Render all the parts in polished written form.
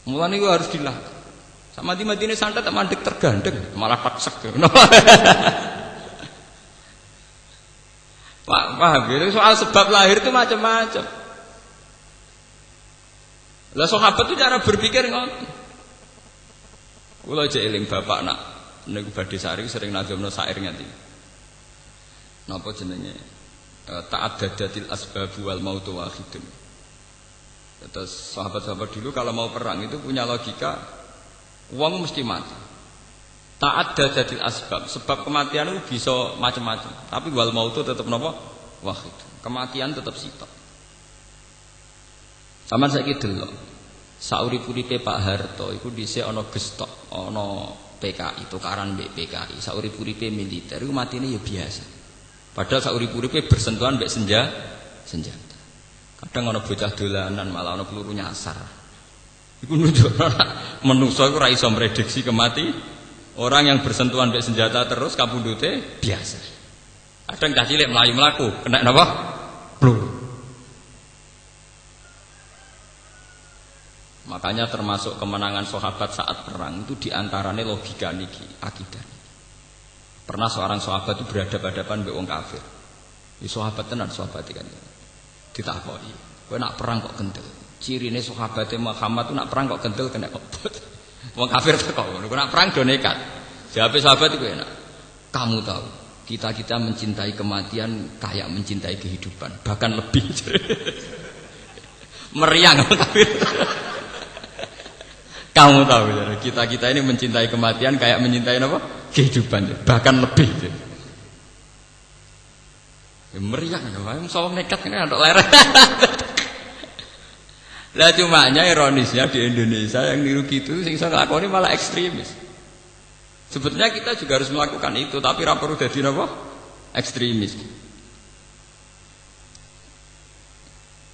Mulane iku harus dilakukan. Sama mati-matine santet tak mandek tergandeng, malah paksek. Paham ya? Soal sebab lahir itu macam-macam. Lah sahabat itu cara berpikir ngoten. Kula aja eling bapak nak niku badhe sari sering nazamno syair ngati. Napa jenenge? Ta'addadatil asbab wal mautu wahidun. Terus sahabat-sahabat dulu kalau mau perang itu punya logika wong mesti mati. Ta'addadatil asbab, sebab kematian itu bisa macam-macam. Tapi wal mautu tetap napa? Wahid. Kematian tetap sitok. Saman saiki delok. Saurip-uripe Pak Harto iku dhisik ana gestok, ana PKI, tukaran mbek PKI. Saurip-uripe militer iku matine ya biasa. Padahal saurip-uripe bersentuhan mbek senjata. Kadang ana bocah dolanan malah ana peluru nyasar. Iku nunjukno manusa iku ora iso mrediksi kemati. Orang yang bersentuhan mbek senjata terus kapundhute biasa. Kadang cah cilik mlayu mlaku kena napa? Blur. Makanya termasuk kemenangan sahabat saat perang itu diantaranya logika niki, akidah. Pernah seorang sahabat itu berhadapan-hadapan mbek wong kafir. Iki sahabat tenan sahabat iki kan. Ditakoki, kowe nak perang kok kendel? Cirine sahabate Muhammad itu nak perang kok kendel kena obot. Wong kafir teko ngono, nak perang do nekat. Jawabe sahabat iku enak. Kamu tahu, kita mencintai kematian kayak mencintai kehidupan, bahkan lebih. Meriang wong kafir. Kamu tahu ya, kita ini mencintai kematian kayak mencintai apa? Kehidupan, bahkan lebih. Ya, meriang, sawang nekat ini ada lereng. Lah cumanya ironisnya di Indonesia yang niru gitu, sing iso nglakoni malah ekstremis. Sebetulnya kita juga harus melakukan itu, tapi ra perlu dadi napa? Ekstremis.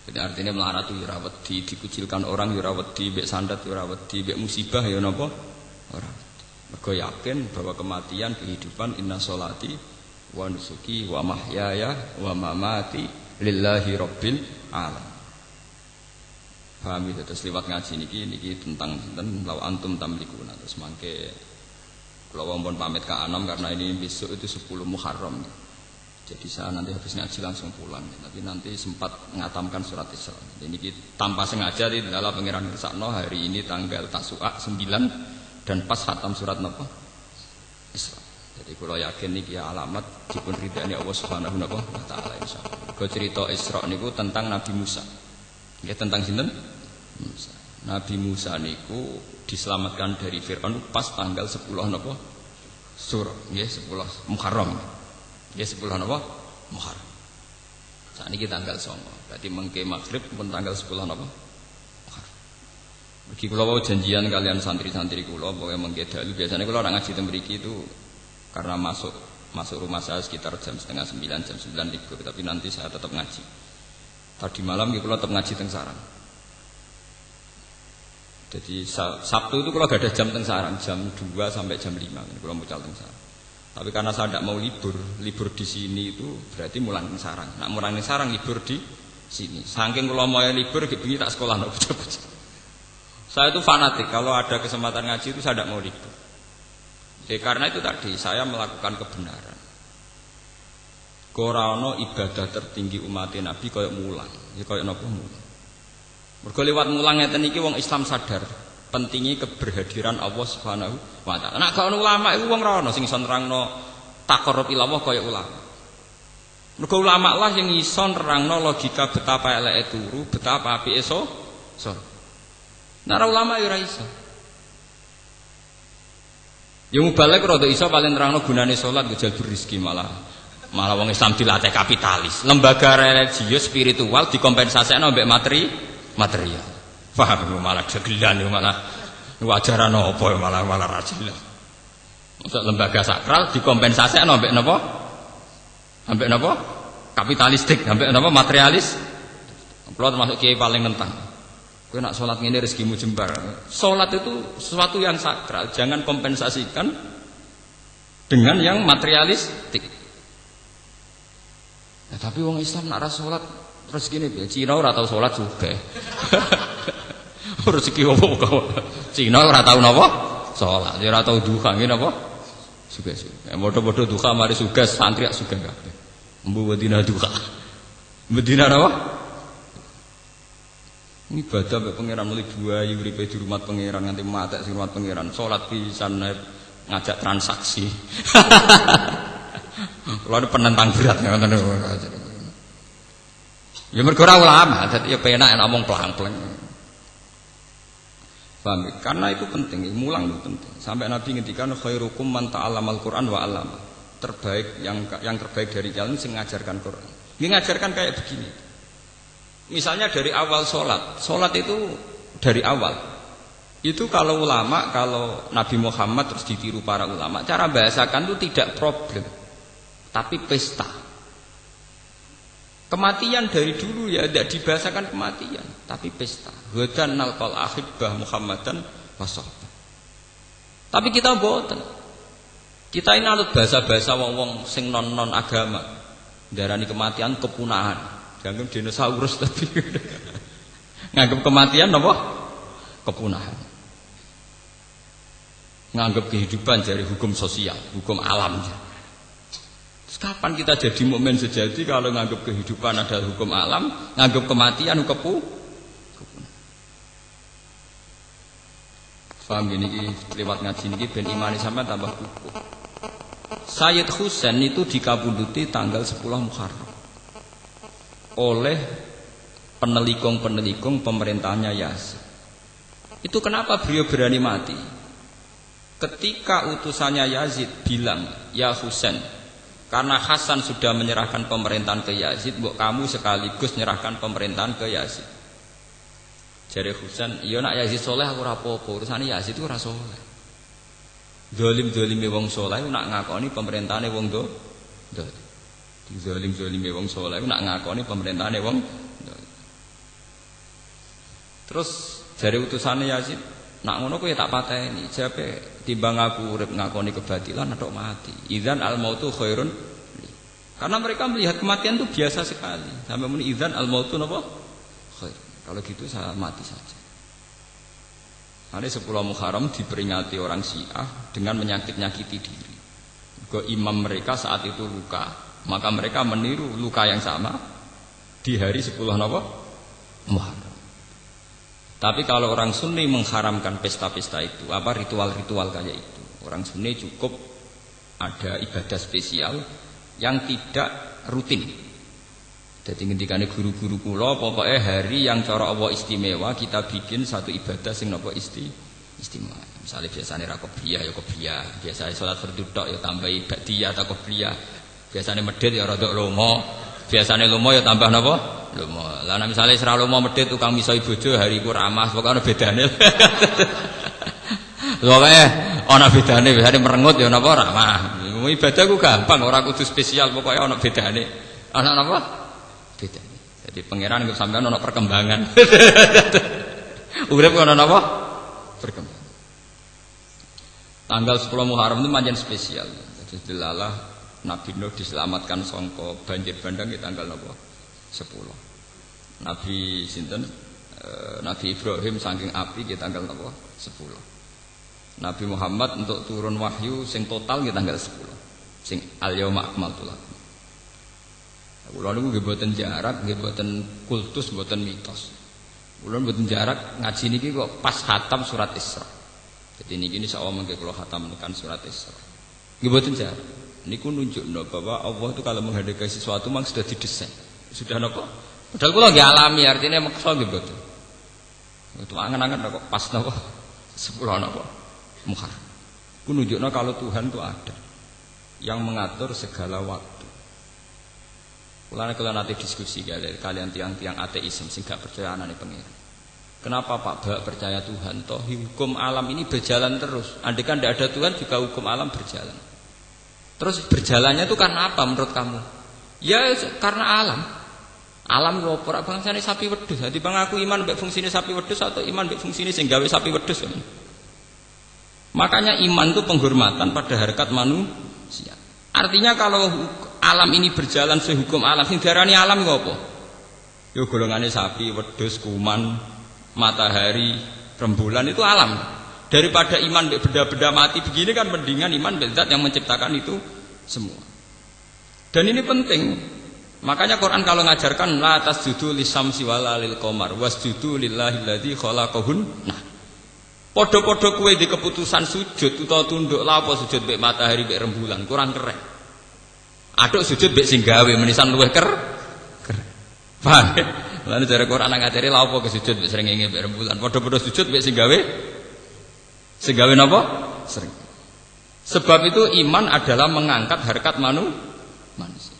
Jadi artinya melarat itu ya wedi, dikucilkan orang ya wedi, mbek sandat ya wedi, mbek musibah ya napa? Ora. Mergo yakin bahwa kematian kehidupan inna sholati wa nusuki wa mahyaya wa mamati lillahi rabbil alamin. Paham ya, terus lewat ngaji niki tentang lau antum tamlikuna. Terus mangke kula pun pamit ke Anam karena ini besok itu 10 Muharram. Jadi saya nanti habis ngaji langsung pulang, tapi nanti sempat ngatamkan surat Isra. Jadi ini tanpa sengaja di dalam pengiran Kersakno hari ini tanggal Tasu'a 9 dan pas khatam surat napa? Isra. Jadi kalau yakin niki alamat dipun ridani Allah Subhanahu wa taala insyaallah. Kau cerita Isra niku tentang Nabi Musa. Ya tentang sinten? Musa. Nabi Musa niku diselamatkan dari Firaun pas tanggal 10 napa? Surah, nggih 10 Muharram. Ya 10 napa? Muharram. Saat ini tanggal 9. Berarti mengke maghrib pun tanggal 10 napa? Muharram. Mergi kula wau janjian kalian santri-santri kula pokoke mengke dalu biasanya kula ora ngaji teng mriki itu karena masuk rumah saya sekitar jam 8:30 jam 9 libur, tapi nanti saya tetap ngaji. Tadi malam kula tetap ngaji teng sarang. Jadi Sabtu itu kula gak ada jam teng sarang, jam 2 sampai jam 5 kula mucal teng sarang. Tapi karena saya tidak mau libur di sini itu berarti mulang ning sarang. Nak mulang ning sarang libur di sini. Saking kula mau libur bengi tak sekolah nang bocah-bocah. Saya itu fanatik kalau ada kesempatan ngaji itu saya tidak mau libur. Jadi karena itu tadi saya melakukan kebenaran. Ora ana ibadah tertinggi umat Nabi kaya mulang. Ya kaya napa mulang. Mergo liwat mulang ngeten iki wong Islam sadar pentingnya keberhadiran Allah Subhanahu wa taala. Nek gak ono ulama iku wong ora ono sing iso nerangno taqarrub ila Allah kaya ulama. Mergo ulama lah yang iso nerangno logika betapa eleke turu, betapa apike so. Nek ulama ya ora iso. Ya mubalek rada iso paling nerangno gunane salat go jalbur rezeki malah wong Islam dilatih kapitalis. Lembaga religius spiritual dikompensasekno mbek material. Paham malah gegelan malah ajaran apa malah ra jelas. Untuk lembaga sakral dikompensasekno mbek napa? Ambek napa? Kapitalistik, ambek napa materialis. Kulo termasuk kiai paling nentang. Kowe nak salat ngene rezekimu jembar. Salat itu sesuatu yang sakral, jangan kompensasikan dengan yang materialistik. Ya, tapi wong Islam nak ra salat rezekine piye? Cina ora tau salat juga. Rezeki apa kok. Cina ora tau napa? Salat, ora tau duha ngene napa? Sugih-sugih. Padha-padha duha mari sugih santri sugih kabeh. Mbu wedina duha. Medina napa? Ibadah mek pangeran mulih buayu uripe di rumah pangeran nganti matek sing rumah pangeran. Salat pisan ngajak transaksi. Kulo penentang berat ngoten. Ya mergo ora ulama, dadi ya penak ngomong pelang-pelang. Paham? Karena itu penting, mulang itu penting. Sampai Nabi ngendikan khairukum man ta'allamal Qur'an wa 'allama. Terbaik yang terbaik dari kalian sing ngajarkan Quran. Ini ngajarkan kayak begini. Misalnya dari awal sholat itu dari awal. Itu kalau ulama, kalau Nabi Muhammad terus ditiru para ulama, cara bahasakan itu tidak problem, tapi pesta. Kematian dari dulu ya tidak dibahasakan kematian, tapi pesta. Hadan nalqal ahibbah Muhammadan wasahbah. Tapi kita boten. Kita ini anut bahasa-bahasa wong-wong sing non agama. Darani kematian kepunahan. Dianggap dinosaurus tapi nganggap kematian apa? Kepunahan. Nganggap kehidupan dari hukum sosial, hukum alam. Kapan kita jadi mukmin sejati kalau nganggap kehidupan adalah hukum alam, nganggap kematian kepunahan. Paham gini lewat ngaji niki ben imani sampean tambah kukuh. Sayyid Husain itu dikabunduti tanggal 10 Muharram oleh penelikung pemerintahnya Yazid. Itu kenapa beliau berani mati? Ketika utusannya Yazid bilang, "Ya Husain, karena Hasan sudah menyerahkan pemerintahan ke Yazid, mbok kamu sekaligus menyerahkan pemerintahan ke Yazid." Jare Husain, "Ya nak Yazid soleh aku ora apa-apa, urusane Yazid ora soleh." Zalim-zalime wong saleh nak ngakoni pemerintahane wong do. Zalim-zalime wong saleh nak ngakoni pemerintahane wong do. Terus jare utusane Yazid, nak ngono kowe tak pateni, jape timbang aku urip ngakoni kebatilan atok mati. Idzan al mautu khairun. Karena mereka melihat kematian itu biasa sekali. Sampai muni idzan al mautu napa? Khair. Kalau gitu saya mati saja. Hari 10 Muharram diperingati orang Syiah dengan menyakit-nyakiti diri. Ke imam mereka saat itu luka, maka mereka meniru luka yang sama di hari 10 Muharram. Tapi kalau orang Sunni mengharamkan pesta-pesta itu, apa ritual-ritual kayak itu, orang Sunni cukup ada ibadah spesial yang tidak rutin. Jadi ngendikane guru-guru kula pokoknya hari yang cara Allah istimewa kita bikin satu ibadah sing napa istimewa. Misalnya biasanya ra qobliyah ya qobliyah, biasanya salat fardhu tok ya tambahi ba'diyah atau qobliyah. Biasanya medhit ya rada lomo, biasanya lomo ya tambah napa? Lomo. Lah nek misale sira lomo medhit tukang misoi bojo hari iku ramah, pokoke ana bedane. Pokoke ana bedane, biasane merengut ya napa ramah. Ibadah ku gampang, ora kudu spesial, pokoke ana bedane. Ana napa? Beda. Jadi pangeran nggak sampean ono perkembangan. Urip ono napa? Perkembangan. Tanggal 10 Muharram itu manjen spesial. Jadi dilalah Nabi Nuh diselamatkan sangka banjir bandang di tanggal napa? 10. Nabi sinten? Nabi Ibrahim saking api di tanggal napa? 10. Nabi Muhammad untuk turun wahyu sing total di tanggal 10. Sing al-yauma akmaltu lakum. Kula niku nggih mboten jarak, nggih mboten kultus, mboten mitos. Kula mboten jarak ngaji niki kok pas khatam surat Isra. Jadi niki insyaallah mengke kula khatam tekan surat Isra. Nggih mboten jarak. Niku nunjukno bahwa Allah itu kalau menghadirkan sesuatu memang sudah didesain. Sudah napa? Padahal kula nggih alami artinya maksa nggih mboten. Itu angen-angen kok pas napa? 10 napa? Muharram. Ku nunjukno kalau Tuhan itu ada yang mengatur segala waktu. Kalau nanti diskusi kalian tiang-tiang ateisme sing gak percaya anane pengiran. Kenapa Pak Bak percaya Tuhan? Toh hukum alam ini berjalan terus. Andai kan tidak ada Tuhan juga hukum alam berjalan. Terus berjalannya itu karena apa menurut kamu? Ya karena alam. Alam ora bangsane sapi wedhus. Dadi bang aku iman mbek fungsine sapi wedhus atau iman mbek fungsine sing gawe sapi wedhus. Makanya iman itu penghormatan pada harkat manusia. Artinya kalau alam ini berjalan sehukum alam, sing diarani alam iku apa? Ya golongane sapi, wedhus, kuman, matahari, rembulan itu alam. Daripada iman benda-benda mati begini kan mendingan iman zat yang menciptakan itu semua. Dan ini penting. Makanya Quran kalau ngajarkan la tasjudu lisyamsi wala lil qamar wasjudu lillahilladzi khalaqahun. Nah, podo-podo kowe di keputusan sujud utawa tunduk la apa sujud mbek matahari mbek rembulan kurang keren. Aduk sujud mbek sing gawe menisan luwih keren. Paham? Lan jare Quran ngajari la apa kesujud mbek srengenge mbek rembulan. Podo-podo sujud mbek sing gawe napa? Sering. Sebab itu iman adalah mengangkat harkat manusia.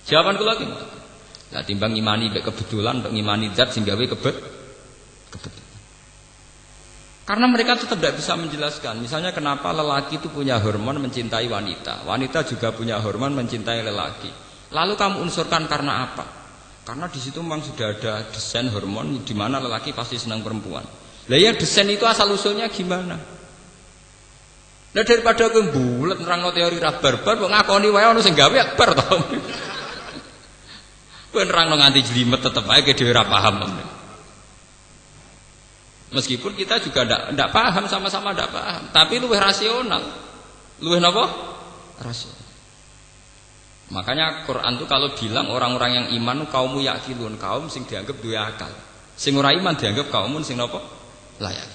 Jawaban kula iki. Lah timbang imani mbek kebetulan untuk ngimani zat sing gawe kebetulan. Karena mereka tetap tidak bisa menjelaskan. Misalnya kenapa lelaki itu punya hormon mencintai wanita, wanita juga punya hormon mencintai lelaki. Lalu kamu unsurkan karena apa? Karena di situ memang sudah ada desain hormon di mana lelaki pasti senang perempuan. Lah ya desain itu asal usulnya gimana? Lah daripada kowe bulet nerangno teori ra barbar kok ngakoni wae ono sing gawe akbar to. Kowe nerangno nganti jlimet tetep ae dhewe ora paham. Meskipun kita juga tidak paham, sama-sama tidak paham, tapi luwih rasional, luwih napa? Rasional. Makanya Quran itu kalau bilang orang-orang yang iman kaum yakilun, kaum sing dianggap duwe akal. Sing ora iman dianggap kaum sing napa? Layak.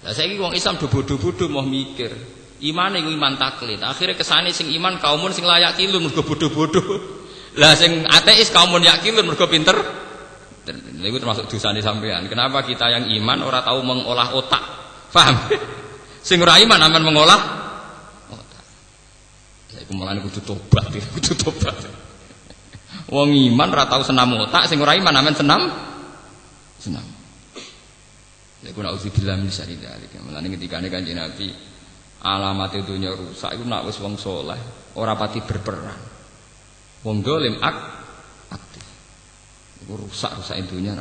Lah saiki wong Islam do bodho-bodho mau mikir. Imane iku iman taklid. Akhire kesane sing iman kaum sing layak kilun mergo bodho-bodho. Lah sing ateis kaum yakilun mergo pinter. Itu termasuk dosane sampean. Kenapa kita yang iman ora tahu mengolah otak? Paham? Sing ora iman aman mengolah otak. Lah iku mulane kudu tobat, kudu tobat. Wong iman ora tahu senam otak, sing ora iman aman senam. Lha iku nauzubillah min syarri dzalik. Mulane ketikane Kanjeng Nabi alamat dunya rusak iku nek wis wong saleh ora pati berperang. Wong dolim aktif. Rusak dunia.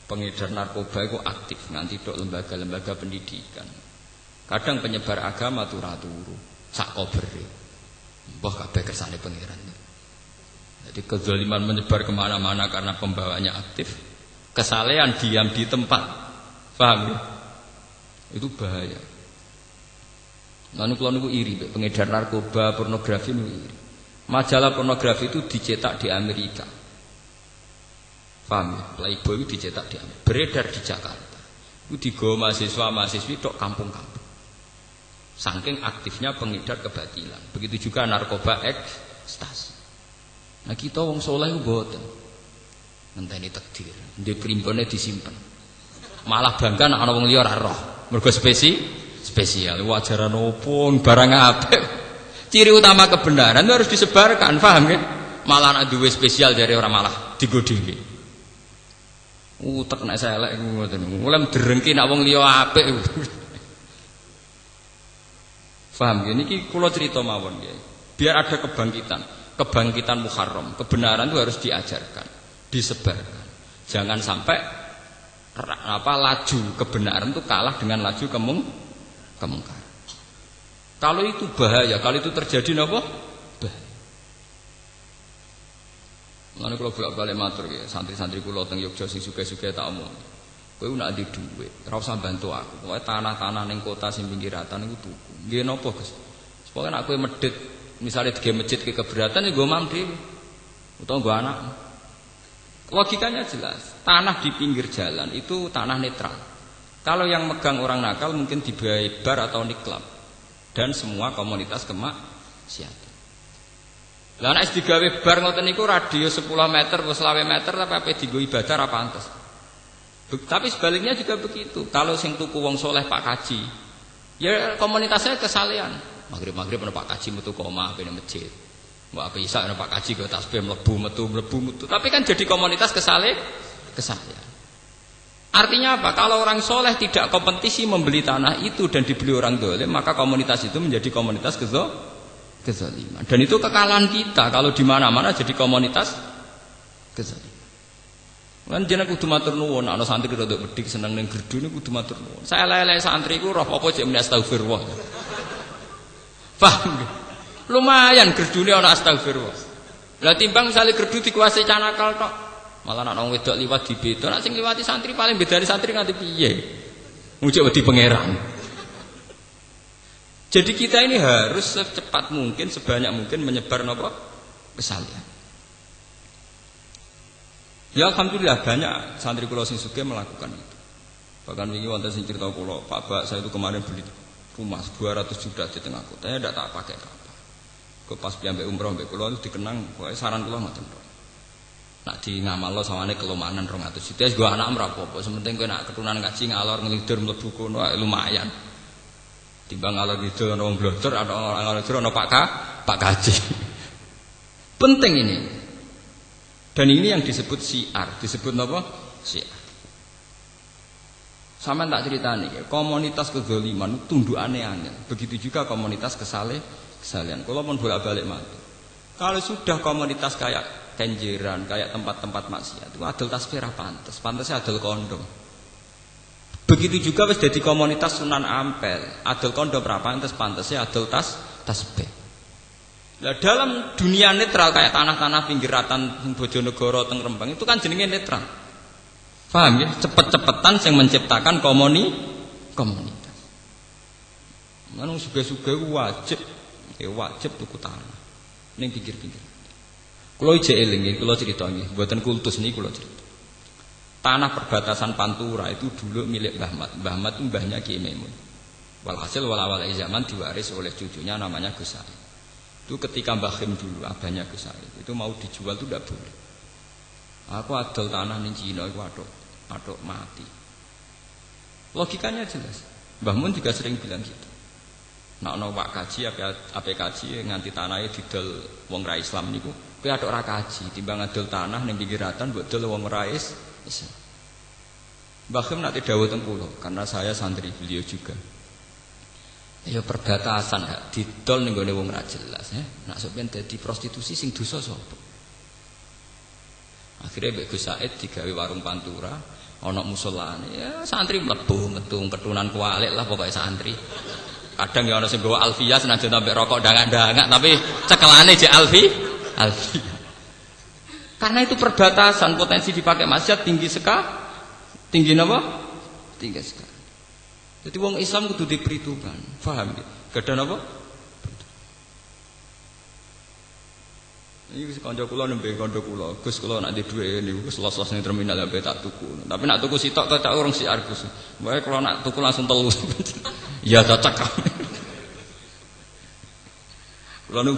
Pengedar narkoba itu aktif nganti dok lembaga-lembaga pendidikan. Kadang penyebar agama turu sak kobere. Mbah kabeh kersane pangeran. Jadi kezaliman menyebar kemana-mana karena pembawanya aktif. Kesalehan diam di tempat. Paham ya? Itu bahaya. Lalu kalau niku iri pengedar narkoba, pornografi niku iri. Majalah pornografi itu dicetak di Amerika. Paham ya? Playboy itu dicetak di Amerika, beredar di Jakarta. Itu digawa mahasiswa-mahasiswi tok kampung-kampung. Saking aktifnya pengedar kebatilan. Begitu juga narkoba ekstasi. Nah kita wong saleh ku mboten. Ngenteni takdir, ndek primbone disimpen. Malah bangga nek ana wong liya ora roh. Mergo spesial. Wajaran opo barang apik. Ciri utama kebenaran itu harus disebarkan, paham kan? Malah nek duwe spesial dari orang malah digodhenge. Utek nek saya elek ngoten. Mulai derengki nek wong liya apik. Paham nggih niki kula crita mawon nggih. Biar ada kebangkitan Muharram. Kebenaran itu harus diajarkan, disebarkan. Jangan sampai laju kebenaran itu kalah dengan laju kemungkaran. Kalau itu bahaya, kalau itu terjadi napa? Bahaya. Mulane kula bolak-balik matur nggih, santri-santri kula teng Yogyakarta sing sugih-sugih tak omong. Kowe nek ndek dhuwit, ora usah bantu aku. Pokoke tanah-tanah ning kota sing pinggiratan niku tuku. Nggih napa, Gus? Pokoke nek kowe medhit, misale dige masjid ke keberatan ya nggo mam dhewe. Utawa nggo anak. Logikanya jelas. Tanah di pinggir jalan itu tanah netral. Kalau yang megang orang nakal mungkin dibayar bar atau niklab. Dan semua komunitas kemaksiatan. Lah nek digawe bar ngoten niku radius 10 meter atau 20 meter tapi ape dienggo ibadah ra pantes. Tapi sebaliknya juga begitu. Kalau sing tuku wong soleh Pak Kaji, ya komunitasnya kesalehan. Maghrib ana Pak Kaji metu koma ben masjid. Mbak ape isa ana Pak Kaji go tasbih mlebu metu. Tapi kan jadi komunitas kesalehan. Artinya apa? Kalau orang soleh tidak kompetisi membeli tanah itu dan dibeli orang dolim, maka komunitas itu menjadi komunitas kezaliman. Dan itu kekalahan kita kalau di mana-mana jadi komunitas kezaliman. Lan jeneng kudu matur nuwun, ana santri rada bedhik seneng ning gerdu niku kudu matur nuwun. Saya elek-elek santri ku roh apa jek muni astagfirullah. Paham nggih? Lumayan gerdune ana astagfirullah. Lah timbang misale gerdu dikuasai canakal tok. Malah nek wong wedok liwat dibeda, nek sing liwati santri paling bedane santri nganti piye? Mujuk wedi pangeran. Jadi kita ini harus secepat mungkin, sebanyak mungkin menyebar napa? Kesalihan. Ya alhamdulillah banyak santri kula sing sugih melakukan itu. Bahkan wingi wonten sing cerita kula, Pak Bak saya itu kemarin beli rumah 200 juta di tengah kota, saya tidak tak pakai apa. Kok pas piambek umroh mbek kula itu dikenang, pokoke saran kula ngoten tok. Nak di ngamalno sawane kelumanan 200 juta, wis go anak ora apa-apa, sementing kowe nak keturunan ngaji ngalor ngelidur mlebu kono lumayan. Timbang ngalor ngidul ana wong blodor, ana ngalor ngidul ana Pak Kaji. Penting ini. Dan ini yang disebut syiar, disebut apa? Syiar. Sama tak ceritani, komunitas kezaliman tundukane angel. Begitu juga komunitas kesalehan. Kalau pun bolak-balik mati. Kalau sudah komunitas kayak kenjeran, kayak tempat-tempat maksiat, itu adol tasbih pantes. Pantesnya adol kondom. Begitu juga wis dadi komunitas Sunan Ampel, adol kondom ra pantesnya adol tasbih. Nah, dalam dunia netral kayak tanah-tanah pinggiratan Bojonegoro teng Rembang itu kan jenenge netral. Paham ya? Cepet-cepetan yang menciptakan komunitas. Manung suge-suge wajib tuku tanah. Ning pinggir-pinggir. Kula ijek eling nggih, kula crita nggih, mboten kultus niki kula crita. Tanah perbatasan Pantura itu dulu milik Mbah Mat. Mbah Mat itu mbahnya Ki Maimun. Walhasil wala-wala zaman diwaris oleh cucunya namanya Gus Said. Itu ketika Mbah Khim dulu abahnya Gus Said, itu mau dijual itu tidak boleh. Aku adol tanah ning Cina iku atok mati. Logikanya jelas. Mbah Mun juga sering bilang gitu. Nek ana Pak Kaji apa kaji nganti tanahe didol wong ra Islam niku, kowe atok ra kaji, timbang adol tanah ning pinggiratan mbok dol wong ra Islam. Mbah Khim nak dawuh teng kula, karena saya santri beliau juga. Ya perbatasan hak didol ning gone wong ra jelas, Nak sampeyan dadi prostitusi sing dosa sapa? Akhirnya Mbak Gus Said digawe warung Pantura, ana musolane. Ya santri mlebu metu ketunan kualik lah pokoknya santri. Kadang ya ana sing gawa Alfiyah senajan tambah rokok dangak-dangak tapi cekelane jek Alfiyah. Karena itu perbatasan potensi dipakai maksiat tinggi napa? Tinggi sekali. Jadi wong Islam kudu diperhitungkan. Paham ya? Gadah napa? Iki kanca kula nembe kanca kula. Gus kula nak ndek dhuwit niku wis los-los ning terminal sampe tak tuku. Tapi nak tuku sitok tak urung siar Gus. Wae kula nak tuku langsung telu. Ya cocok. Kula nu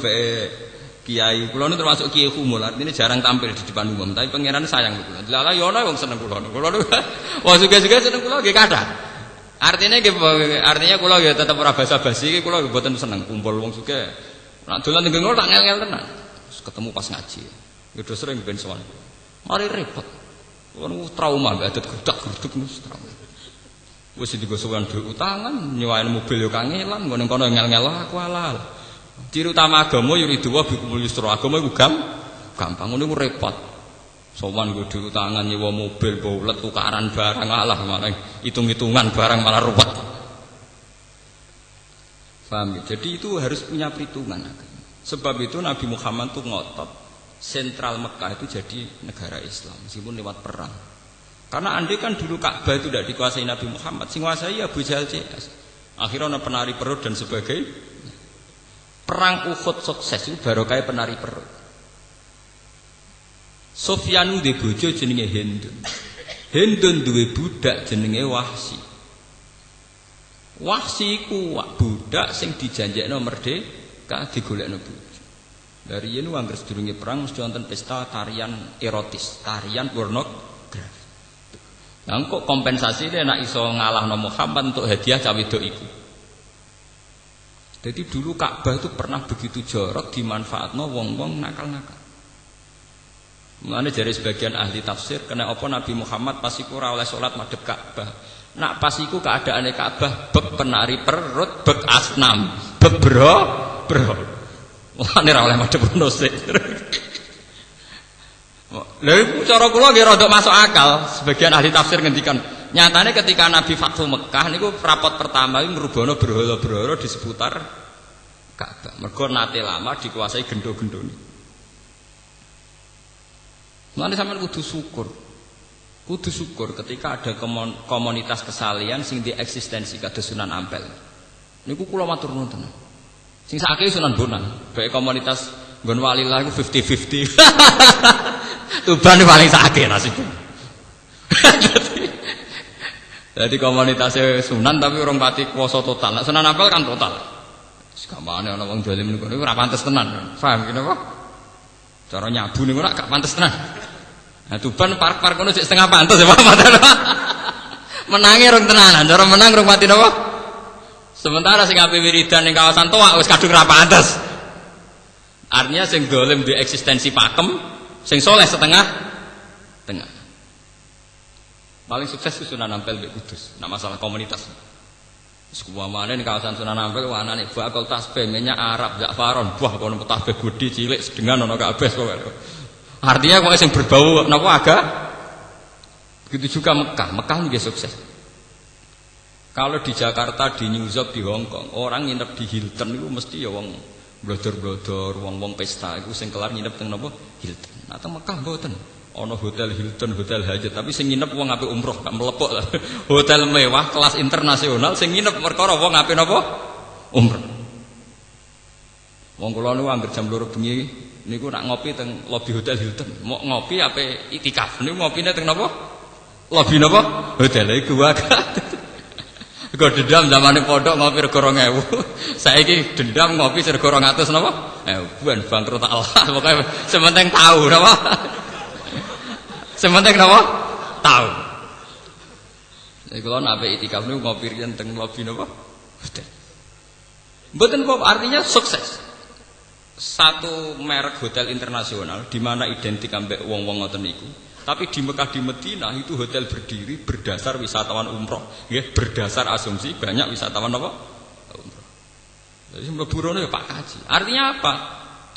kiai, kula nu termasuk kiai khumul, artinya jarang tampil di depan umum, tapi pangeran sayang kula. Lala yo ana wong seneng kula. Kula nu wong suga-suga seneng kula nggih kathah. Artinya kula ya tetep ora basa-basi iki kula mboten seneng kumpul wong sugih. Nak dolan ning ngono tak ngel-ngel tenan. Ketemu pas ngaji. Gitu sering ben sowan. Mari repot. Ono trauma mbak adat gudak-guduk nus trauma. Wis digo sowan duit utangan, nyewain mobil yo kangelan, ngene kono ngel-ngel aku halal. Ciri utama agama yo ridho bikumul yusra. Agama iku gampang ngono iku repot. Sowan nggo duit utangan nyewa mobil bolet tukaran barang alah malah hitung-hitungan barang malah ruwet. Paham ya? Jadi itu harus punya perhitungan agama. Sebab itu Nabi Muhammad itu ngotot sentral Mekah itu jadi negara Islam meskipun lewat perang. Karena andai kan dulu Ka'bah itu tidak dikuasai Nabi Muhammad, sing kuasai Abu Jahal CS. Akhirnya ada penari perut dan sebagainya. Perang Uhud sukses itu barokah penari perut. Sufyan duwe bojo jenenge Hindun. Hindun duwe budak jenenge Wahsi. Wahsi iku budak sing dijanjekno merdeka digolekno bojo. Dari yen anggere sedurunge perang mesti wonten pesta tarian erotis, tarian pornografi. Lah kok kompensasine nek iso ngalahno Muhammad untuk hadiah cawe wedok iku. Jadi dulu Ka'bah itu pernah begitu jorok dimanfaatno wong-wong nakal-nakal. Mulane jare sebagian ahli tafsir kena apa Nabi Muhammad pas iku ora oleh salat madhep Ka'bah. Nak pas iku keadaane Ka'bah bek penari perut, bek asnam, bek bro. Wah nek ora oleh madhep ngono sik. Lha iku cara kula nggih rada masuk akal. Sebagian ahli tafsir ngendikan, nyatane ketika Nabi Fathu Mekah niku rapot pertama iku ngrubono berhala-berhala di seputar Ka'bah. Mergo nate lama dikuasai gendho-gendhone. Mulane sampean kudu syukur. Kudu syukur ketika ada komunitas kesalian sing di eksistensi kados Sunan Ampel. Niku kula matur nuwun tenan. Sing sakake Sunan Bonang, bae komunitas nggon walilah iku 50-50. Tuban paling sakake nasibnya. Jadi komunitasnya Sunan tapi orang pati kuasa total. Nah, Sunan Ampel kan total. Segamane ana wong dolim niku ora pantes tenan. Paham kene apa? Cara nyabu niku ora gak pantes tenan. Nah, Tuban park-park kono sik setengah pantes ya Pak. Menange rong tenanan, cara menang rong mati napa? Sementara sing ape wiridan ning kawasan Toak wis kadung ra pantes. Artinya sing dolim di eksistensi pakem, sing soleh setengah tengah. Paling sukses itu Sunan Ampel mbek Kudus. Nah masalah komunitas. Sekuamane ning kawasan Sunan Ampel anane bakal tasbih minyak Arab Za'faron, buah kono tasbih gede cilik sedengan ana kabeh pokoke. Artinya kok sing berbau napa agak. Begitu juga Mekah. Mekah juga sukses. Kalau di Jakarta, di New York, di Hong Kong, orang nginep di Hilton itu mesti ya wong blodor-blodor, wong pesta itu sing kelar nginep teng napa Hilton. Nah teng Mekah mboten. Ana hotel Hilton, hotel Hajat, tapi sing nginep wong ape umroh, gak melepok lah. Hotel mewah kelas internasional sing nginep perkara wong ape napa? Umroh. Wong kula niku anggere jam 2 bengi niku nak ngopi teng lobi hotel Hilton. Mau ngopi ape itikaf niku ngopine teng napa? Lobi napa? Hotel iku wae. Kok dendam zamane pondok ngopi rego 2000. Saiki dendam ngopi rego 200 napa? Buan bangkrut Allah. Pokoke sementing tahu napa? Sementing napa? Tahu. Jadi kalau nak itikaf niku ngopi riyen teng lobi napa? Hotel. Mboten kok artinya sukses. Satu merek hotel internasional di mana identik ambek wong-wong ngoten niku. Tapi di Mekah di Medina itu hotel berdiri berdasar wisatawan umroh, nggih, berdasar asumsi banyak wisatawan apa? Umroh. Jadi mlebu rono ya Pak Kaji. Artinya apa?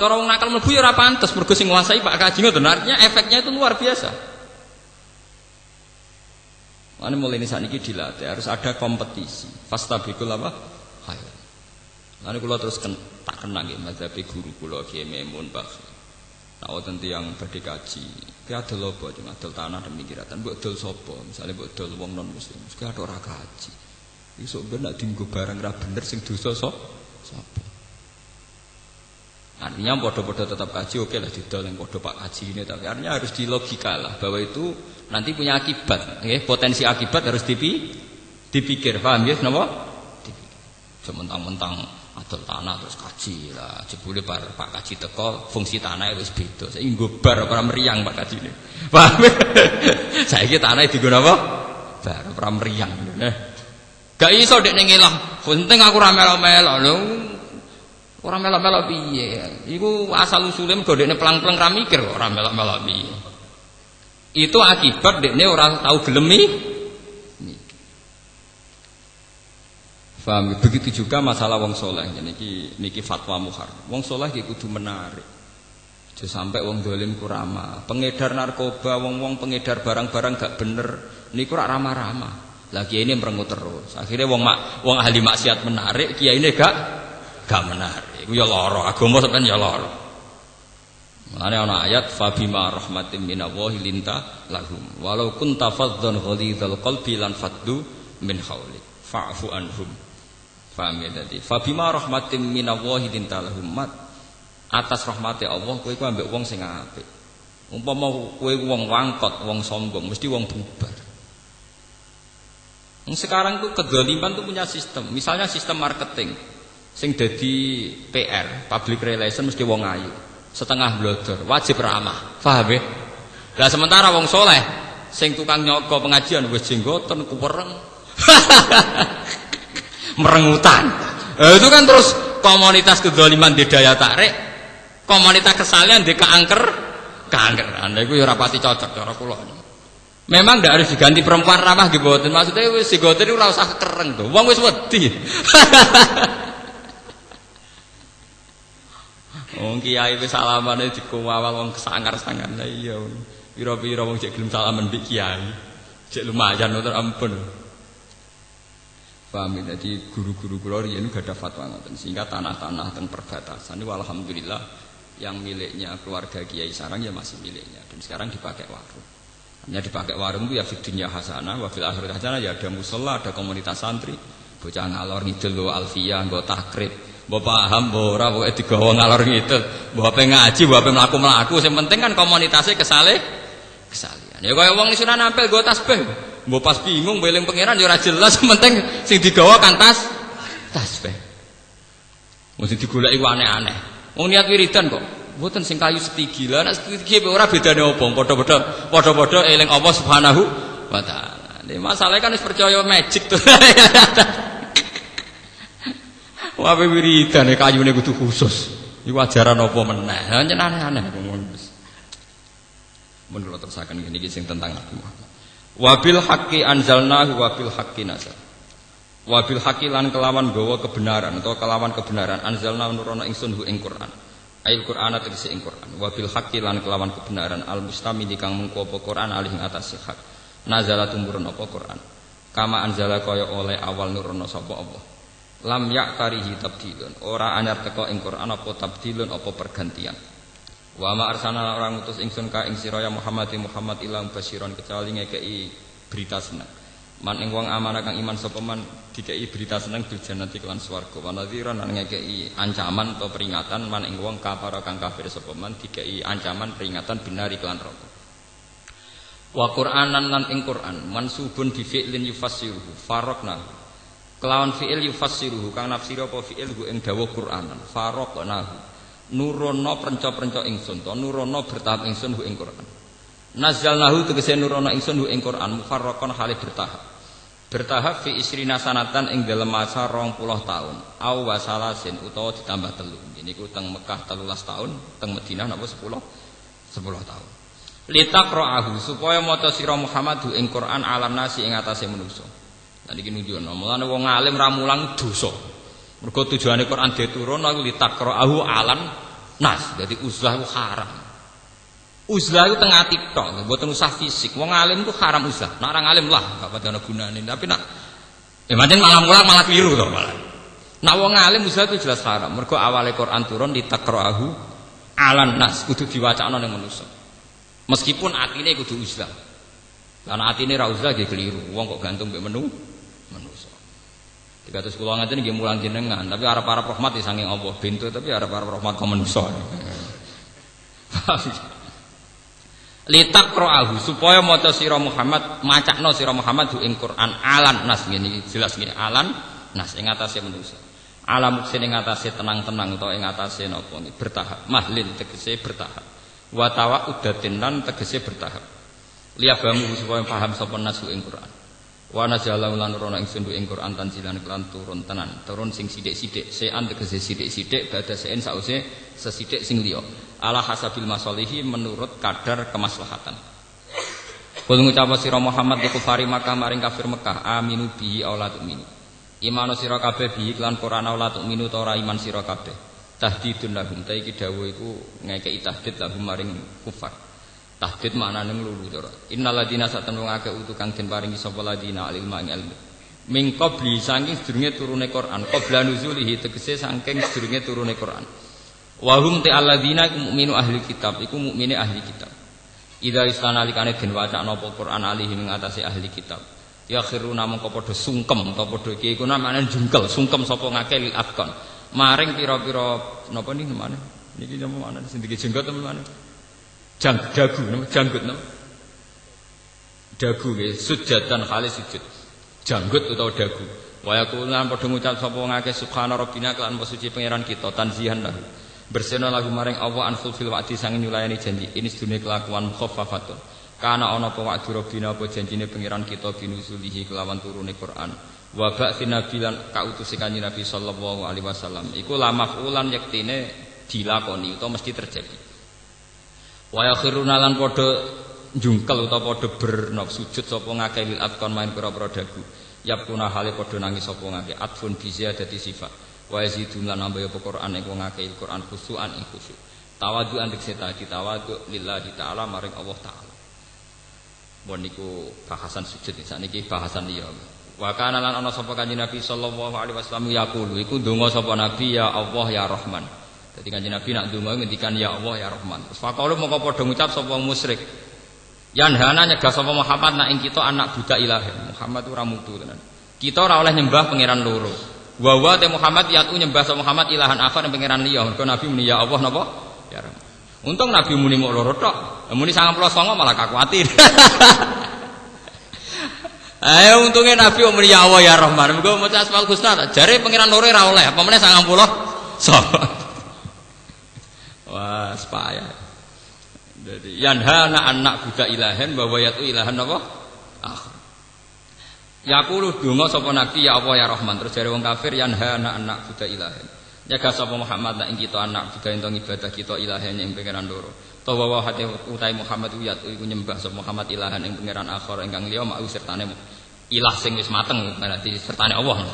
Cara wong nakal mlebu ya ora pantes mergo sing nguasai Pak Kaji ngoten. Artinya efeknya itu luar biasa. Mane mulai ini sakniki dilatih harus ada kompetisi. Fastabiqul apa? Khairat. Lalu kula terus tak kenang nggih mazhab guru kula Kiai Maimun Bakhi. Nah, wonten tiyang badhe kaji. Ki adol apa cuma adol tanah demi kiratan. Mbok dol sapa? Misale mbok dol wong non muslim. Ki ada ora kaji. Iki sok ben nek dienggo barang ra bener sing dosa sapa? Artinya padha-padha tetap kaji oke lah didol yang padha Pak Kaji ini tapi artinya harus dilogika lah bahwa itu nanti punya akibat. Nggih, potensi akibat harus dipikir. Paham nggih napa? Dipikir. Sementang-mentang adol tanah terus kaji lah jebule Pak Kaji teko fungsi tanah wis beda saiki nggo bar ora meriang Pak Kaji ini paham saiki tanah dienggo apa bar ora meriang gak iso dek ning ngelah penting aku ora melo-melo lho ora melo-melo piye iku asal usule mergo dekne pelang-pelang ra mikir kok ora melo-melo piye itu akibat dekne ora tau gelem. Paham? Begitu juga masalah wong soleh. Niki fatwa muhar. Wong soleh ki kudu menarik. Aja sampai wong dolim ku ramah. Pengedar narkoba, wong pengedar barang-barang gak bener. Niku rak ramah-ramah. Lah kiai ini merengut terus. Akhirnya wong ahli maksiat menarik, kiai ini gak menarik. Iku ya lara. Agama sampean ya lara. Mulane ana ayat fa bima rahmatin minallahi linta lahum. Walau kunta faddan ghalidhal qalbi lan faddu min haulik. Fa'fu anhum. Paham ya tadi. Fabima rahmatin minallahi lintalahum mat. Atas rahmati Allah kowe iku ambek wong sing apik. Umpama kowe wong wangkot, wong sombong, mesti wong bubar. Sekarang tuh kedzaliman tuh punya sistem. Misalnya sistem marketing sing dadi PR, public relation mesti wong ayu. Setengah blodor, wajib ramah. Paham ya? Lah sementara wong soleh sing tukang nyoko pengajian wis jenggoten kuwereng. Merengutan. Itu kan terus komunitas kedzaliman di daya tarik, komunitas kesalahan di keangkeran. Iku ya ora pati cocok cara kula. Memang ndak harus diganti perempuan ramah nggih mboten. Maksudnya wis digoten ora usah kereng to. Wong wis wedi. Wong kiai wis salamane dikuwawal wong kesangar-sangar. Lah iya. Pira-pira wong jek gelem salaman mbek kiai. Jek lumayan to ampun. Paham ya, jadi guru-guru kula riyen gak ada fatwa ngoten sehingga tanah-tanah teng perbatasan niku alhamdulillah yang miliknya keluarga Kiai Sarang ya masih miliknya dan sekarang dipakai warung. Hanya dipakai warung itu ya fid dunya hasanah wa fil akhirati hasanah, ya ada musala, ada komunitas santri, bocah ngalor ngidul nggo alfiyah, nggo takrib, mbok paham mbok ora pokoke digawa ngalor ngidul, mbok ape ngaji, mbok ape mlaku-mlaku, sing penting kan komunitasnya kesalihan. Ya kaya wong Sunan Ampel nggo tasbih, mbok pas bingung beling pangeran ya ora jelas, sing penting sing digawa kan tasbih. Mesti digoleki aneh-aneh. Wong niat wiridan kok mboten sing kayu setigi. Lah nek setigi ora bedane apa? Padha-padha eling Allah Subhanahu wa taala. Nek masalahe kan wis percaya magic to. Wah wiridan kayune kudu khusus. Iku ajaran apa meneh? Lah nyen aneh-aneh. Mun kula terusaken ngene iki sing tentang Nabi Muhammad. Wabil haqqi anzalnahu wabil haqqi nazal. Wabil haqqi lan kelawan gawa kebenaran atau kelawan kebenaran anzalna nurono ingsun hu ing Quran. Ail Quran tegese ing Quran. Wabil haqqi lan kelawan kebenaran al mustamil kang mengko apa Quran alih ing atas hak. Nazala tumurun apa Quran. Kama anzala kaya oleh awal nurono sapa Allah. Lam ya'tarihi tabdilun. Ora anyar teko ing Quran apa tabdilun apa pergantian. Wa ma arsalna orang utus ingsun ka ing sira ya Muhammad ilang basyiron kecuali ngekeki berita seneng. Man ing wong amanah kang iman sapa man dikei berita seneng bil jannati kelan swarga wa nadhiran lan ngekeki ancaman atau peringatan man ing wong kafir kang kafir sapa man dikei ancaman peringatan binari kelan neraka. Wa Qur'anan lan ing Qur'an mansubun bi fi'lin yufassiruhu faraqna kelawan fi'il yufassiruhu kang nafsir apa fi'il hu ing dawuh Qur'anan faraqna nurono prenca-prenca ingsun to nurono bertahap ingsun hu ing Qur'an. Nazalnahu tegese nurono ingsun hu ing Quran mufarraqan hale bertahap fi isrina sanatan ing dalem masa 20 taun aw wasalasin utawa ditambah 3 niku teng Mekah 13 taun teng Madinah napa 10 taun litaqra'ahu supaya maca sira Muhammad hu ing Quran alam nasi ing atase manusa. Lah niki nunjukno mulane wong alim ra mulang dosa mergo tujuane Quran diturun aku litaqra'ahu alan nas dadi uzlah ku haram. Uzlah itu tengah tiktok, buatan usah fisik. Wong alim itu haram uzlah. Nak orang alim lah, gak pada gunane. Tapi nak, macam malah keliru toh malah. Nak wong alim uzlah itu jelas haram. Mergo awale Quran turun ditakra'ahu alan nas, kudu diwacana ning manusa. Meskipun atine kudu uzlah. Karena atine ra uzlah nggih keliru. Wong kok gantung mbek manusa. Dikados kula ngaten nggih mulang jenengan, tapi arep-arep rahmat ya saking Allah bentuk, tapi arep-arep rahmat ka manusa. Litaqra'ahu supaya maca sira Muhammad macakno sira Muhammad ing Quran alan nas ngene jelas ngene alan nas ing atase manusa alam sing ing atase tenang-tenang utawa ing atase napa nggih bertahap mahlin tegese bertahap wa tawa'udatin lan tegese bertahap liyabamu supaya paham sapa nas ing Quran wa nazalahu lan rono ingsun ing Quran tanzilan kelan turun tenan turun sing sithik-sithik sean tegese sithik-sithik badha sean sause sesithik sing liya ala hasabil masalihi menurut kadar kemaslahatan. Kul ngucap sira Muhammad iku fari Makkah maring kafir Mekah aminu bihi aw la tu'minu. Iman sira kabeh bihi lan Quran aw la tu'minu ta ora iman sira kabeh. Tahdidun lahum ta iki dawuh iku ngekeki tahdid lahum maring kufar. Tahdid maknane nglulu to. Innal ladina satun wong akeh utu kang den paringi sapa ladina ilmu ing ilmu. Min qabli saking sedurunge turune Quran, qabla nuzulihi tegese saking sedurunge turune Quran. Wahum te alladzina iku mukminu ahli kitab iku mukmine ahli kitab. Idza istanalikane den wacana apa Quran alihi ing atase ahli kitab. Ya khiruna mongko padha sungkem utawa padha iki iku namane jungkel sungkem sapa ngake lil afkan. Maring pira-pira napa niki namane? Niki napa maknane sing jenggot namane? Dagu napa janggut napa? Dagu nggih sujatan khalis sujud. Janggut utawa dagu. Wa yaqulan padha ngucap sapa ngake subhana rabbina kelan suci pangeran kita tanzihan lahu. Bersena lagu maring Allah anful fil wa'di sanging nyulayani janji ini sedune kelakuan khaffafatun kana ana apa wa'du rabbina apa janjine pangeran kita binuzulihi kelawan turune Quran wa ba'tsin nabilan kautuse kanjeng Nabi sallallahu alaihi wasallam iku la maf'ulan yektine dilakoni utawa mesti terjadi wa yakhiruna lan padha njungkel utawa padha bernop sujud sapa ngakeh lil atqan main pira-pira dagu yapuna hale padha nangis sapa ngakeh atfun bi ziyadati sifat wa yazidun lan nambah apa Quran ing wong akeh Quran khusyuan ing khusyuk tawadhu'an dik setati tawadhu lillahi ta'ala maring Allah taala. Mun niku bahasan sujud sakniki bahasan liya. Wa kana lan ana sapa kanjeng Nabi sallallahu alaihi wasallam yaqulu iku donga sapa Nabi ya Allah ya Rahman. Jadi Kanjeng Nabi nak ndonga ngendikan ya Allah ya Rahman. Terus faqalu mongko padha ngucap sapa musyrik. Yanhana nyegah sapa Muhammad nak ing kita anak budak ilahin. Muhammad ora mutu tenan. Kita ora oleh nyembah pangeran loro. Wa te Muhammad yatu nyembah sapa Muhammad ilahan akhar ing pangeran liya. Mergo Nabi muni ya Allah napa? Ya Rahman. Untung Nabi muni mok loro tok. Muni 99 malah kakuatir. Ayo untungnya Nabi muni ya Allah ya Rahman. Mergo maca Asmaul Husna. Jare pangeran loro ora oleh. Apa meneh 90. Wah, sepaya. Jadi yanhana anak budak ilahen bahwa yatu ilahan apa? Yaqulu donga sapa nabi ya Allah ya Rahman. Terus jare wong kafir yanhana anak budak ilahen. Jaga sapa Muhammad nak ing kita anak budak ento ibadah kita ilahen ing pangeran loro. Tawa wa hate utai Muhammad yatu iku nyembah sapa Muhammad ilahan ing pangeran akhir ingkang liya mau sertane ilah sing wis mateng berarti sertane Allah.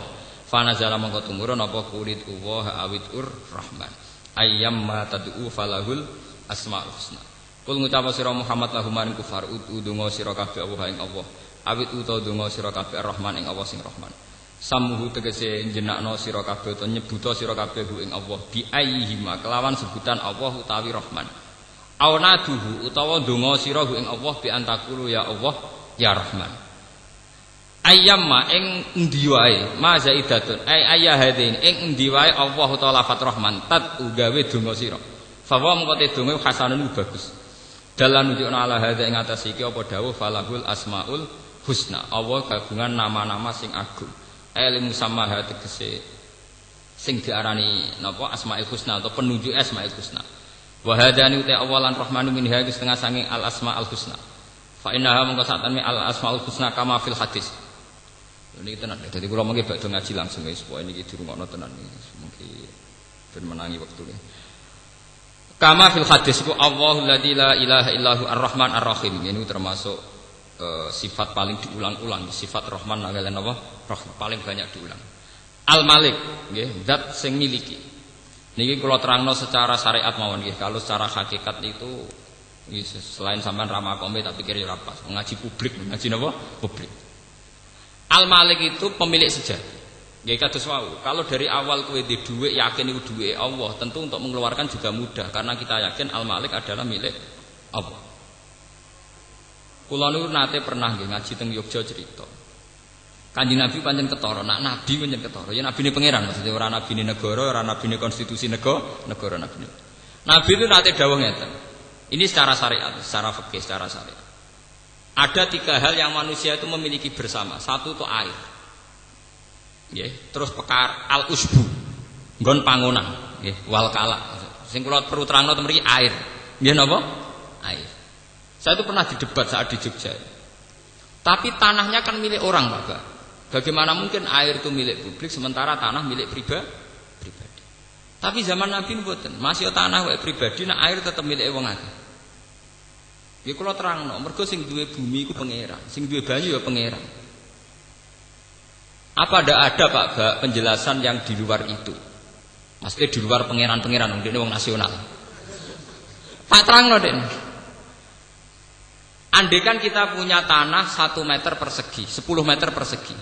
Fa nazala mongko tumurun apa kulit Allah awidur Rahman. Ayyamma tad'u falahul asmaul husna. Kul ngucap sira Muhammad lahum maring kufar udungo sira kabeh Allah ing Allah. Awit uta donga sira kabeh Rahman ing Allah sing Rahman. Samuhu tegese jenakno sira kabeh utawa nyebuta sira kabeh ing Allah bi ayyihima kelawan sebutan Allah utawi Rahman. Aunaduhu utawa donga sira ing Allah bi antakulu ya Allah ya Rahman. Ayyamma ing endi wae ma zaidatun ayya hadin ing endi wae Allah utawa lafat Rahman tat ugawe donga sira. Fa wa mengko te donga hasanun bagus. Dalan nunjukna ala hadza ing atas iki apa dawuh falahul asmaul husna. Allah kagungan nama-nama sing agung. Ilmu samaha tegese sing diarani napa asmaul husna atau penunjuk asmaul husna. Wa hadani uta awalan rahmanu min hadza setengah sanging al asmaul husna. Fa innaha mengko satane al asmaul husna kama fil hadis. Ini tenan. Dadi kula mengki badhe ngaji langsung wis pokoke niki dirungokno tenan iki. Mungkin ben menangi wektune. Kama fil hadis ku Allahul ladzi la ilaha illahu ar-Rahman ar-Rahim. Ini termasuk sifat paling diulang-ulang, sifat Rahman kalian apa? Rahman paling banyak diulang. Al-Malik nggih, zat sing miliki. Niki kula terangno secara syariat mawon nggih. Kalau secara hakikat itu selain sampean ramakome tak pikir ya ora pas. Ngaji publik, ngaji napa? Publik. Al-Malik itu pemilik sejati. Nggih kados wau. Kalau dari awal kowe di dhuwit yakin iku dhuwite Allah, tentu untuk mengeluarkan juga mudah karena kita yakin Al-Malik adalah milik Allah. Kula niku nate pernah nggih ngaji teng Yogya cerita. Kanjeng Nabi pancen ketara, nak nabi pancen ketara. Ya nabine pangeran maksudnya ora nabine negara, ora nabine konstitusi negara nabine. Nabi itu nate dawuh ngeten. Ini secara syariat, secara fikih, secara syariat. Ada 3 hal yang manusia itu memiliki bersama. Satu itu air. Nggih, terus pekar al-usbu. Nggon pangonan, nggih, wal kala. Sing kula perlu terangno mriki air. Nggih napa? Air. Saya itu pernah didebat saat di Jogja. Tapi tanahnya kan milik orang, Bapak. Bagaimana mungkin air itu milik publik sementara tanah milik pribadi? Tapi zaman Nabi mboten, masih tanah wae pribadi, nah air tetap milik wong akeh. Ya kula terangno, mergo sing duwe bumi iku pangeran, sing duwe banyu ya pangeran. Apa ada Pak penjelasan yang di luar itu? Maksudnya di luar pangeran-pangeran ndekne wong nasional. Tak terangno Dek. Andaikan kita punya tanah 1 meter persegi, 10 meter persegi.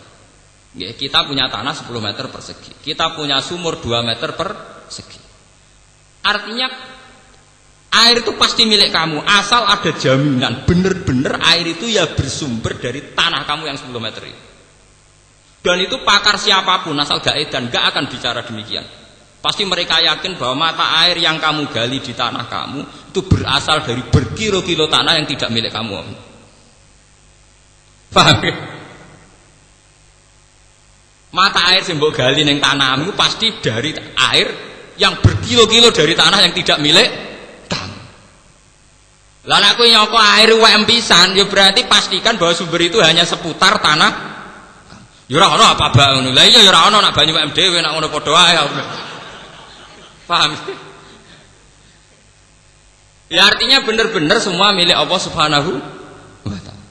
Nggih, kita punya tanah 10 meter persegi. Kita punya sumur 2 meter persegi. Artinya air itu pasti milik kamu, asal ada jaminan benar-benar air itu ya bersumber dari tanah kamu yang 10 meter itu. Dan itu pakar siapapun asal gak edan gak akan bicara demikian. Pasti mereka yakin bahwa mata air yang kamu gali di tanah kamu itu berasal dari berkilo-kilo tanah yang tidak milik kamu. Paham? Mata air yang mbok gali ning tanahmu pasti dari air yang berkilo-kilo dari tanah yang tidak milik kamu. Lah nek kowe nyoko air UM pisan ya berarti pastikan bahwa sumber itu hanya seputar tanah. Ya ora ono apa bae ngono. Lah iya ya ora ono nak banyu UM dhewe nak ngono padha wae. Paham? Ya artinya benar-benar semua milik Allah Subhanahu wa taala.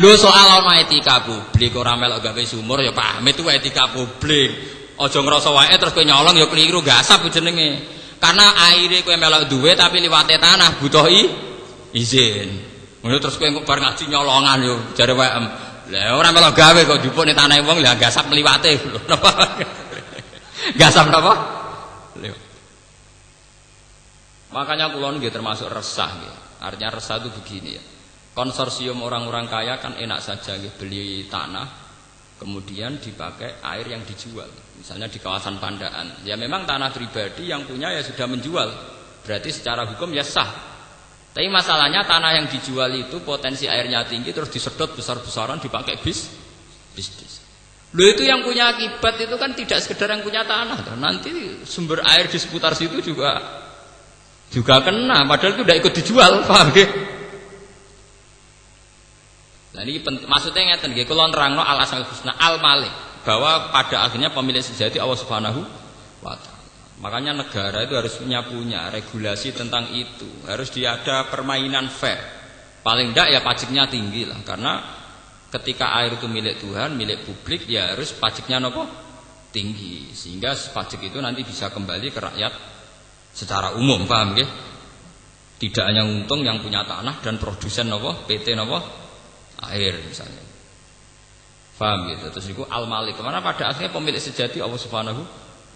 Lho soal ana etika publik ora melok gawe sumur ya paham itu etika publik. Aja ngrasa wae terus kowe nyolong ya keliru gasap jenenge. Karena aire kowe melok duwe tapi liwate tanah butuh izin. Ngono terus kowe bar ngaji nyolongan yo jare wae. Lah ora melok gawe kok jupukne tanah wong lah gasap liwate. Napa? Gasap napa? Makanya kula nggih termasuk resah nggih. Artinya resah itu begini ya. Konsorsium orang-orang kaya kan enak saja nggih beli tanah kemudian dipakai air yang dijual. Misalnya di kawasan Pandaan. Ya memang tanah pribadi yang punya ya sudah menjual. Berarti secara hukum ya sah. Tapi masalahnya tanah yang dijual itu potensi airnya tinggi terus disedot besar-besaran dipakai bisnis. Loh itu yang punya akibat itu kan tidak sekedar yang punya tanah. Nanti sumber air di seputar situ juga kena, padahal itu tidak ikut dijual, paham ya? Nah ini maksudnya ngeten nggih, kula nerangno al asmaul husna al malik, bahwa pada akhirnya pemilik sejati Allah Subhanahu wa taala. Makanya negara itu harus punya regulasi tentang itu, harus ada permainan fair. Paling tidak ya pajaknya tinggi lah, karena ketika air itu milik Tuhan, milik publik, ya harus pajaknya nopo tinggi, sehingga pajak itu nanti bisa kembali ke rakyat secara umum, paham ya? Tidak hanya untung yang punya tanah dan produsen nopo PT nopo air misalnya, paham gitu. Terus itu al malik, kemana pada akhirnya pemilik sejati Allah Subhanahu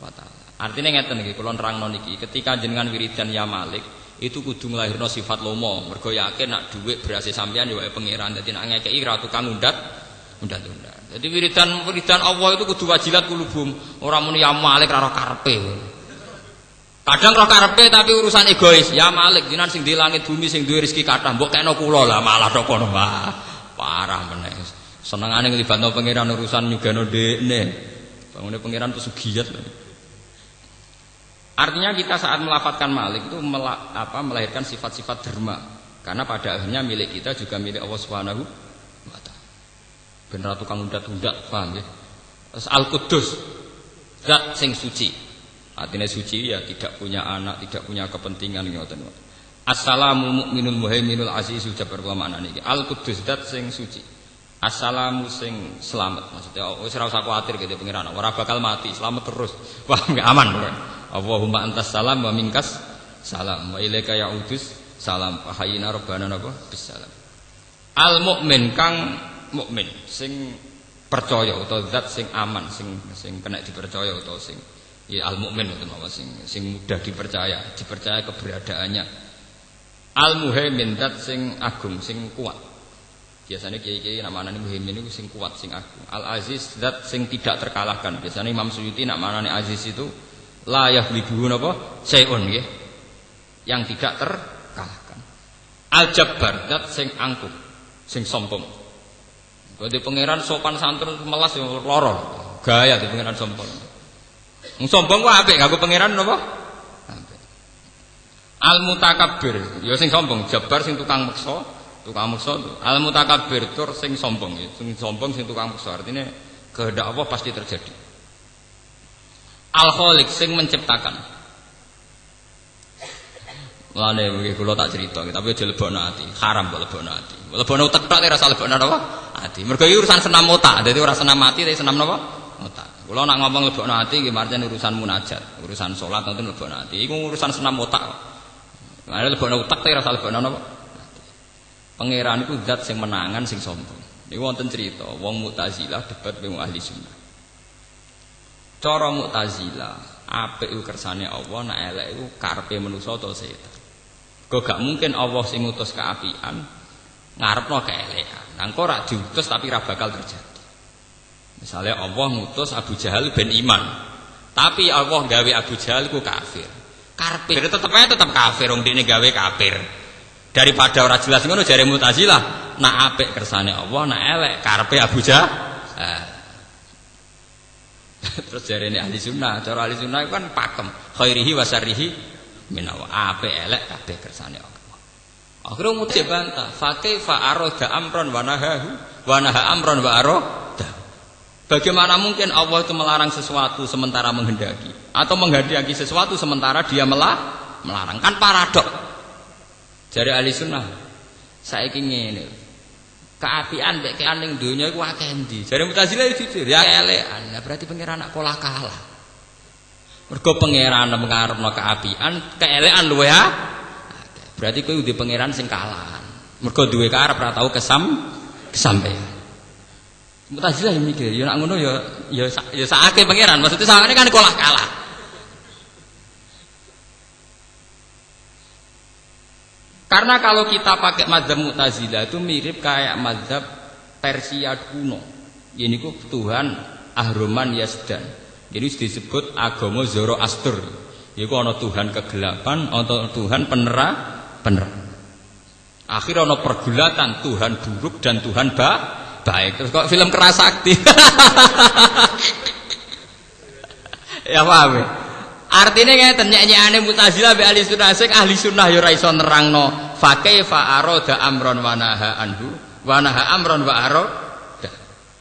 wa taala. Artinya ngeten nggih, kula nerangno niki, ketika jenengan wiridan ya malik itu kudu nglahirno sifat lomo, mergo yakin nak dhuwit berase sampean ya wae pangeran, dadi nak ngekeki ra tukang undat. Jadi wiridan Allah itu kudu wajilat kulubum, ora muni ya malik ra karepe. Kadang roh karepe tapi urusan egois. Ya Malik, jenengan sing di langit bumi sing duwe rezeki kathah, mbok kena kula lah malah tok kono. Parah meneh. Senengane nglibatno pangeran urusan nyugano dekne. Bangune pangeran pesugiat. Artinya kita saat melafatkan Malik itu melahirkan sifat-sifat derma. Karena pada akhirnya milik kita juga milik Allah Subhanahu wa taala. Bener tukang undat-undat, paham ya? Terus Al-Quddus, zat sing suci. Artinya suci ya tidak punya anak, tidak punya kepentingan ngoten. Assalamu mu'minul muhaiminul azizul jabbar ulama niki. Al-Quddus zat sing suci. Assalamu sing selamat. Maksudnya wis ora usah kuwatir gitu pengiran. Ora bakal mati, selamat terus. Wah, enggak aman pokoknya. Allahumma antas salam wa minkas salam wa ilaika ya'udus salam wa hayyina rabbana napa bisalam. Al-mukmin kang mukmin sing percaya utawa zat sing aman, sing kena dipercaya utawa sing ya al-mukmin itu nama sing mudah dipercaya keberadaannya. Al-muhaimin zat sing agung, sing kuat. Biasanya kiai-kiai namanya muhaimin itu sing kuat, sing agung. Al-aziz zat sing tidak terkalahkan. Biasanya Imam Suyuti namanya aziz itu la yaghlibuhu napa syai'un nggih. Yang tidak terkalahkan. Al-jabbar zat sing angkuh, sing sombong. Dadi pangeran sopan santun melas yo lara. Gaya di pangeran sombong. Sombong ku apik kanggo pangeran napa? Apik. Al mutakabbir, ya sing sombong, jabar sing tukang meksa. Al mutakabbir tur sing sombong, sing sombong sing tukang meksa. Artinya kehendak Allah pasti terjadi. Al khaliq sing menciptakan. Lane iki kula tak crita, tapi aja lebokno ati. Haram kok lebokno ati. Lebokno utek tok ora usah lebokno napa? Ati. Mergo iki urusan senam otak, dadi ora senam ati tapi senam napa? Otak. Kula nak ngomong lebokno ati nggih marjan urusan munajat, urusan salat nonton lebokno ati. Iku urusan senam otak. Lah lebokno utek tapi ora usah lebokno napa? Pangeran iku zat sing menangan sing sombong. Niku wonten cerita, wong Mu'tazilah debat wong ahli sunnah. Cara Mu'tazilah, apik iku kersane Allah, nek elek iku karepe manusa utawa setan. Kok gak mungkin Allah sing ngutus keapian ngarepno keelekan. Nang kok ora diutus tapi ora bakal terjadi. Misalnya Allah ngutus Abu Jahal ben iman. Tapi Allah gawe Abu Jahal ku kafir. Karepe tetep kafir wong dekne gawe kafir. Daripada ora jelas ngono jare Mu'tazilah, nak apik kersane Allah, nak elek karepe Abu Jahal. Terus jarene ahli sunnah, cara ahli sunnah kan pakem, khairihi wa syarrihi minawa, apik elek kabeh kersane Allah. Akhire mujib bantah, fa kaifa arada amran wa naha amran wa arada. Bagaimana mungkin Allah itu melarang sesuatu sementara menghendaki, atau menghendaki sesuatu sementara dia melarang? Kan paradok. Jare ahli sunnah, saiki ngene. Keapian mek kean ning donya iku akeh endi? Jare Mu'tazilah jujur, ya elekan. Lah berarti pangeran nak pola kalah. Mergo pangeran ngarepno keapian, keelekan luwe ha. Berarti kowe duwe pangeran sing kalahan. Mergo duwe karep ora tau kesampean. Mu'tazilah mikir, ya nak ngono ya sakake pangeran. Maksudnya sakane kan pola kalah. Karena kalau kita pakai mazhab Mu'tazilah itu mirip kayak mazhab Persia kuno. Ini ku Tuhan Ahroman Yazdan. Jadi disebut agama Zoroaster. Iku ana Tuhan kegelapan, ana Tuhan penerang. Akhirnya ana pergulatan Tuhan buruk dan Tuhan baik. Terus kok film Kerasakti. Ya paham ya? Artinya ngeten nyanyiane Mu'tazilah be ahli sunnah sing ahli sunnah ya ora iso nerangno fa kaifa arada amron wa naha anhu wa naha amron wa arada.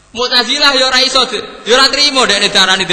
Mu'tazilah ya ora iso ya ora trimo dekne darani